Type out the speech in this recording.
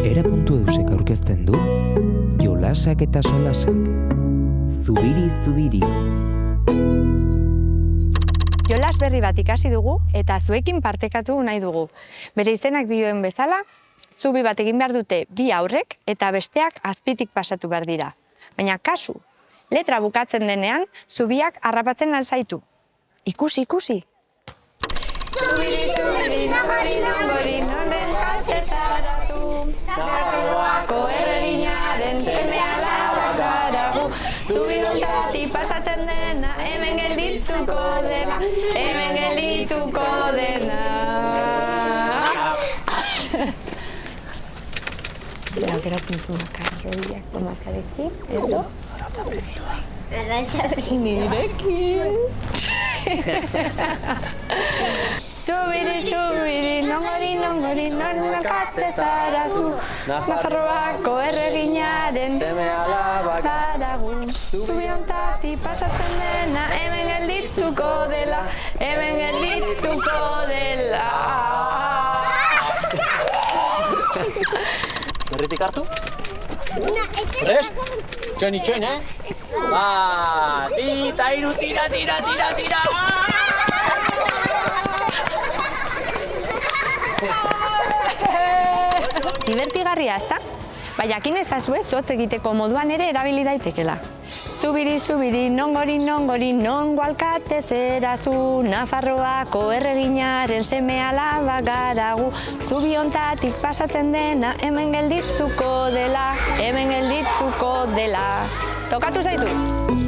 Era puntu eusek aurkezten du, jolasak eta solasak. Zubiri, zubiri. Jolas berri bat ikasi dugu eta zuekin partekatu nahi dugu. Bere izenak dioen bezala, zubi bat egin behar dute bi aurrek eta besteak azpitik pasatu behar dira. Baina kasu, letra bukatzen denean, zubiak harrapatzen alzaitu. Ikusi, ikusi. Zubiri, zubiri, nongori, nongori, noren kalte zara zu. Nafarroako erreginaren seme alaba zara gu. Zubi donzati pasatzen dena, hemen geldituko dela, hemen geldituko dela. Geratzen zu makarroiak tomatarekin, edo? Arratxabri nirekin. Zubiri, zubiri, nongori, nongori, noren kalte zara zu. Nafarroako erreginaren seme alabak zara gu. Zubi hontatik pasatzen dena, hemen geldituko dela, hemen geldituko dela. Berritik hartu? Prest? Txon itxoin, Bat, eta hiru, tira, tira, tira, tira! Divertigarria, ezta? Baina jakin ezazue zotz egiteko moduan ere erabili daitekela. Zubiri, zubiri, nongori, nongori, nongo alkate zera zu. Nafarroako erreginaren seme alaba gara gu. Zubi hontatik pasatzen dena, hemen geldituko dela, hemen geldituko dela. Tokatu zaitu!